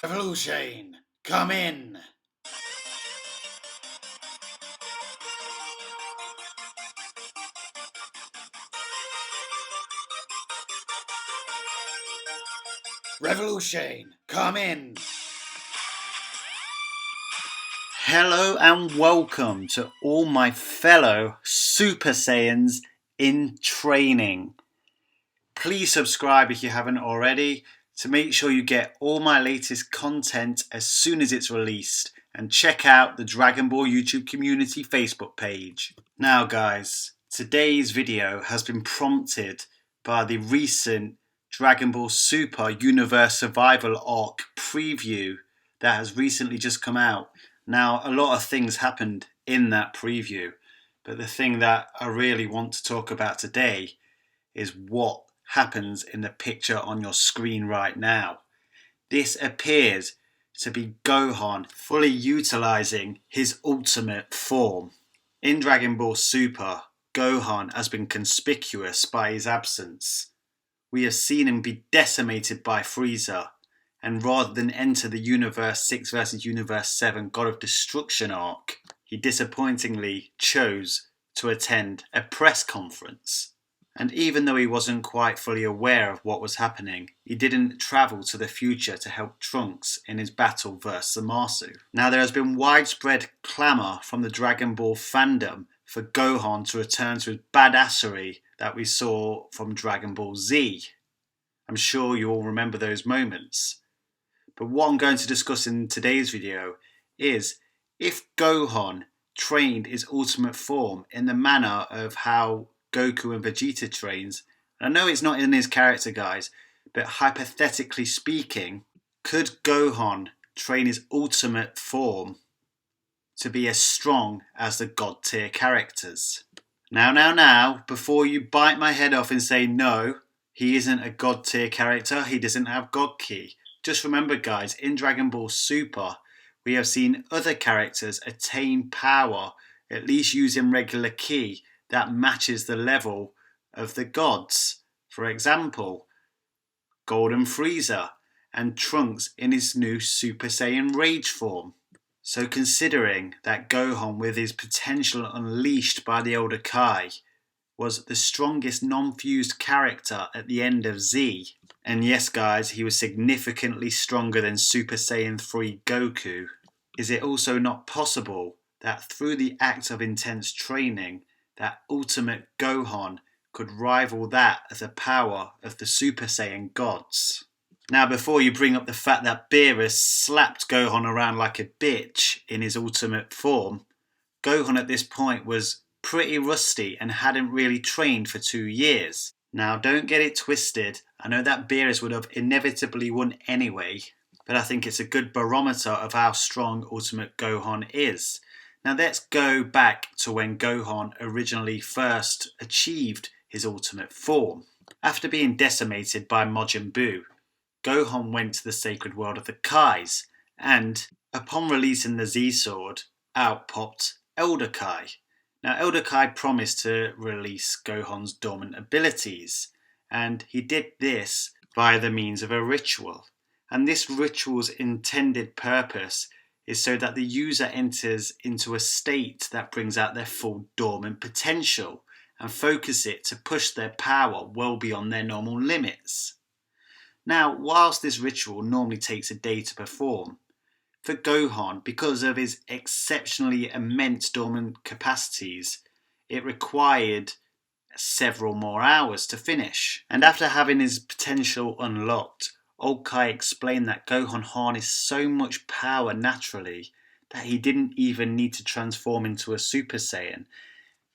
Revolution, come in! Revolution, come in! Hello and welcome to all my fellow Super Saiyans in training. Please subscribe if you haven't already to make sure you get all my latest content as soon as it's released, and check out the Dragon Ball YouTube community Facebook page. Now guys, today's video has been prompted by the recent Dragon Ball Super Universe Survival Arc preview that has recently just come out. Now, a lot of things happened in that preview, but the thing that I really want to talk about today is what happens in the picture on your screen right now. This appears to be Gohan fully utilizing his ultimate form. In Dragon Ball Super, Gohan has been conspicuous by his absence. We have seen him be decimated by Frieza, and rather than enter the Universe 6 vs Universe 7 God of Destruction arc, he disappointingly chose to attend a press conference. And even though he wasn't quite fully aware of what was happening, he didn't travel to the future to help Trunks in his battle versus Zamasu. Now, there has been widespread clamour from the Dragon Ball fandom for Gohan to return to his badassery that we saw from Dragon Ball Z. I'm sure you all remember those moments. But what I'm going to discuss in today's video is if Gohan trained his ultimate form in the manner of how Goku and Vegeta trains, and I know it's not in his character, guys, but hypothetically speaking, could Gohan train his ultimate form to be as strong as the god tier characters? Now, before you bite my head off and say no, he isn't a god tier character, he doesn't have God Ki. Just remember, guys, in Dragon Ball Super, we have seen other characters attain power, at least using regular Ki, that matches the level of the gods. For example, Golden Frieza and Trunks in his new Super Saiyan Rage form. So considering that Gohan, with his potential unleashed by the Elder Kai, was the strongest non-fused character at the end of Z, and yes guys, he was significantly stronger than Super Saiyan 3 Goku, is it also not possible that through the act of intense training, that ultimate Gohan could rival that of the power of the Super Saiyan gods? Now, before you bring up the fact that Beerus slapped Gohan around like a bitch in his ultimate form, Gohan at this point was pretty rusty and hadn't really trained for 2 years. Now, don't get it twisted, I know that Beerus would have inevitably won anyway, but I think it's a good barometer of how strong Ultimate Gohan is. Now let's go back to when Gohan originally first achieved his ultimate form. After being decimated by Majin Buu, Gohan went to the sacred world of the Kais, and upon releasing the Z-Sword, out popped Elder Kai. Now Elder Kai promised to release Gohan's dormant abilities, and he did this via the means of a ritual. And this ritual's intended purpose is so that the user enters into a state that brings out their full dormant potential and focus it to push their power well beyond their normal limits. Now, whilst this ritual normally takes a day to perform, for Gohan, because of his exceptionally immense dormant capacities, it required several more hours to finish. And after having his potential unlocked, Old Kai explained that Gohan harnessed so much power naturally that he didn't even need to transform into a Super Saiyan.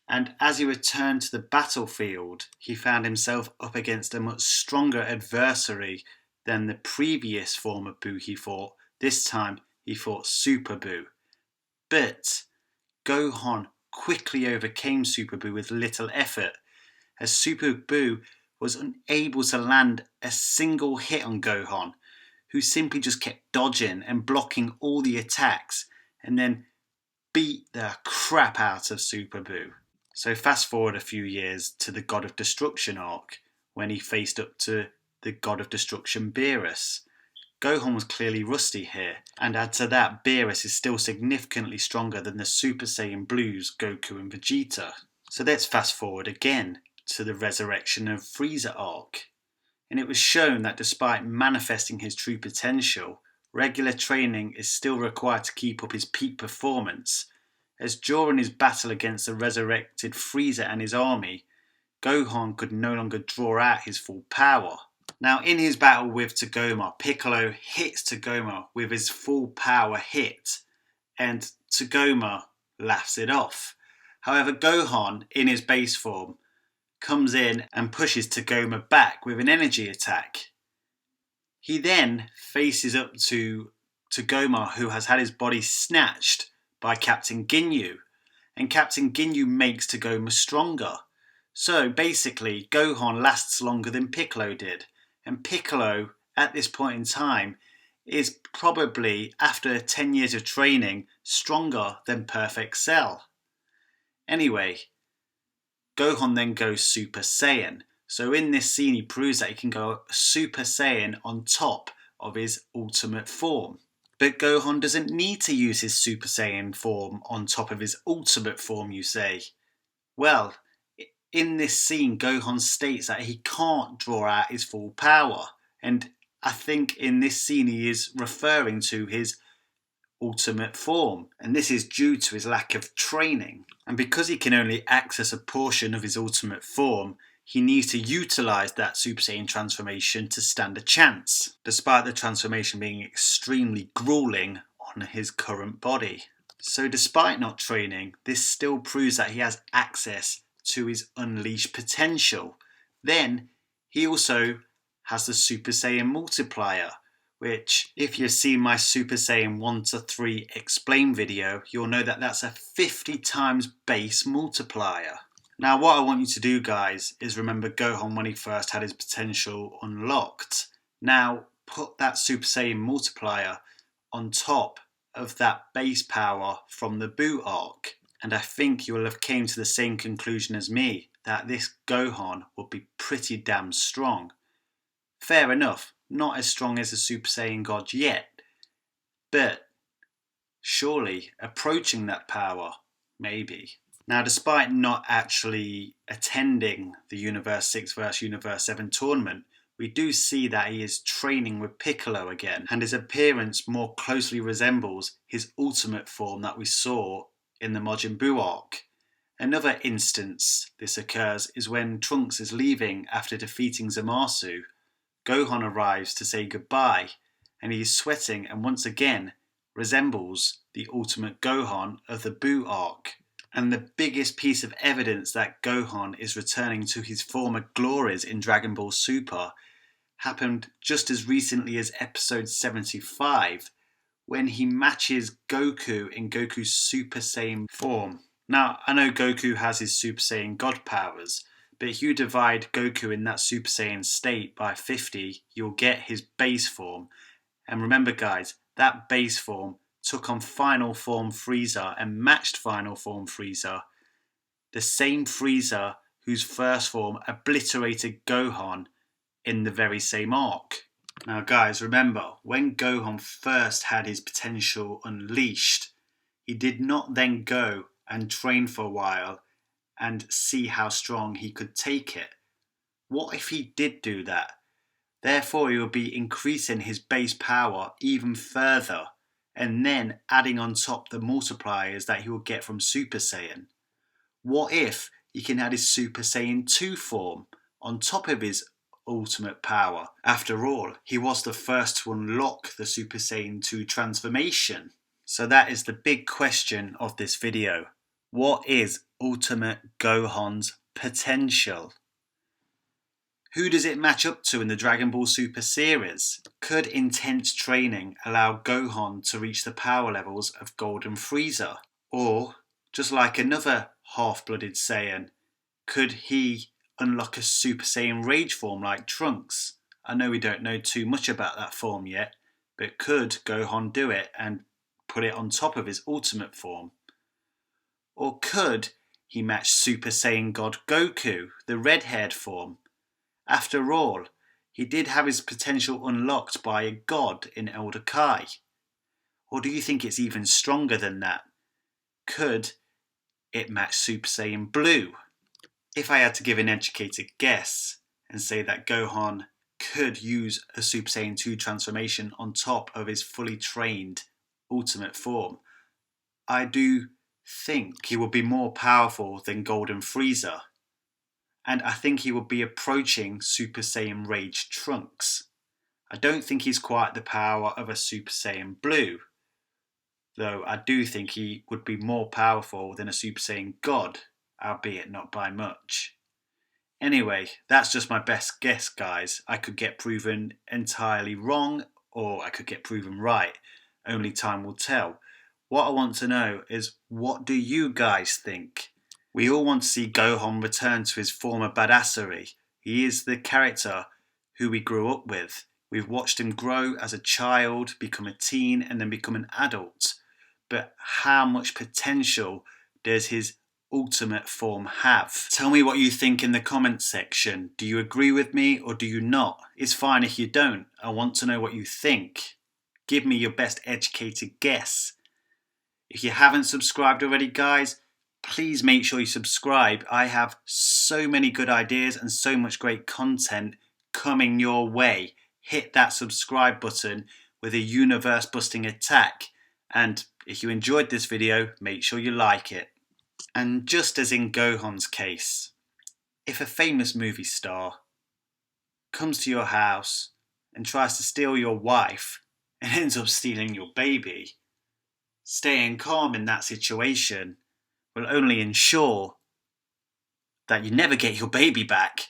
And as he returned to the battlefield, he found himself up against a much stronger adversary than the previous form of Buu he fought. This time he fought Super Buu. But Gohan quickly overcame Super Buu with little effort, as Super Buu was unable to land a single hit on Gohan, who simply just kept dodging and blocking all the attacks and then beat the crap out of Super Buu. So fast forward a few years to the God of Destruction arc, when he faced up to the God of Destruction Beerus. Gohan was clearly rusty here, and add to that, Beerus is still significantly stronger than the Super Saiyan Blues, Goku and Vegeta. So let's fast forward again to the resurrection of Frieza arc. And it was shown that despite manifesting his true potential, regular training is still required to keep up his peak performance, as during his battle against the resurrected Frieza and his army, Gohan could no longer draw out his full power. Now, in his battle with Tagoma, Piccolo hits Tagoma with his full power hit, and Tagoma laughs it off. However, Gohan, in his base form, comes in and pushes Tagoma back with an energy attack. He then faces up to Tagoma, who has had his body snatched by Captain Ginyu, and Captain Ginyu makes Tagoma stronger. So basically, Gohan lasts longer than Piccolo did, and Piccolo, at this point in time, is probably, after 10 years of training, stronger than Perfect Cell. Anyway, Gohan then goes Super Saiyan. So in this scene he proves that he can go Super Saiyan on top of his ultimate form. But Gohan doesn't need to use his Super Saiyan form on top of his ultimate form, you say? Well, in this scene Gohan states that he can't draw out his full power. And I think in this scene he is referring to his ultimate form, and this is due to his lack of training. And because he can only access a portion of his ultimate form, he needs to utilise that Super Saiyan transformation to stand a chance, despite the transformation being extremely grueling on his current body. So despite not training, this still proves that he has access to his unleashed potential. Then he also has the Super Saiyan multiplier, which, if you've seen my Super Saiyan 1 to 3 explain video, you'll know that that's a 50 times base multiplier. Now what I want you to do, guys, is remember Gohan when he first had his potential unlocked. Now put that Super Saiyan multiplier on top of that base power from the Buu arc, and I think you will have came to the same conclusion as me, that this Gohan will be pretty damn strong. Fair enough, not as strong as the Super Saiyan God yet, but surely approaching that power, maybe. Now, despite not actually attending the Universe 6 vs Universe 7 tournament, we do see that he is training with Piccolo again, and his appearance more closely resembles his ultimate form that we saw in the Majin Buu arc. Another instance this occurs is when Trunks is leaving after defeating Zamasu. Gohan arrives to say goodbye, and he is sweating and once again resembles the ultimate Gohan of the Buu arc. And the biggest piece of evidence that Gohan is returning to his former glories in Dragonball Super happened just as recently as episode 75, when he matches Goku in Goku's Super Saiyan form. Now, I know Goku has his Super Saiyan God powers, but if you divide Goku in that Super Saiyan state by 50, you'll get his base form. And remember, guys, that base form took on Final Form Frieza and matched Final Form Frieza, the same Frieza whose first form obliterated Gohan in the very same arc. Now, guys, remember, when Gohan first had his potential unleashed, he did not then go and train for a while and see how strong he could take it. What if he did do that? Therefore, he would be increasing his base power even further, and then adding on top the multipliers that he will get from Super Saiyan. What if he can add his Super Saiyan 2 form on top of his ultimate power? After all, he was the first to unlock the Super Saiyan 2 transformation. So that is the big question of this video. What is Ultimate Gohan's potential? Who does it match up to in the Dragon Ball Super series? Could intense training allow Gohan to reach the power levels of Golden Frieza? Or, just like another half-blooded Saiyan, could he unlock a Super Saiyan Rage form like Trunks? I know we don't know too much about that form yet, but could Gohan do it and put it on top of his ultimate form? Or could he match Super Saiyan God Goku, the red-haired form? After all, he did have his potential unlocked by a god in Elder Kai? Or do you think it's even stronger than that? Could it match Super Saiyan Blue? If I had to give an educated guess and say that Gohan could use a Super Saiyan 2 transformation on top of his fully trained ultimate form, I do think he would be more powerful than Golden Frieza. And I think he would be approaching Super Saiyan Rage Trunks. I don't think he's quite the power of a Super Saiyan Blue, though I do think he would be more powerful than a Super Saiyan God, albeit not by much. Anyway, that's just my best guess, guys. I could get proven entirely wrong, or I could get proven right. Only time will tell. What I want to know is, what do you guys think? We all want to see Gohan return to his former badassery. He is the character who we grew up with. We've watched him grow as a child, become a teen, and then become an adult. But how much potential does his ultimate form have? Tell me what you think in the comments section. Do you agree with me or do you not? It's fine if you don't. I want to know what you think. Give me your best educated guess. If you haven't subscribed already, guys, please make sure you subscribe. I have so many good ideas and so much great content coming your way. Hit that subscribe button with a universe busting attack. And if you enjoyed this video, make sure you like it. And just as in Gohan's case, if a famous movie star comes to your house and tries to steal your wife and ends up stealing your baby, staying calm in that situation will only ensure that you never get your baby back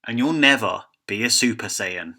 and you'll never be a Super Saiyan.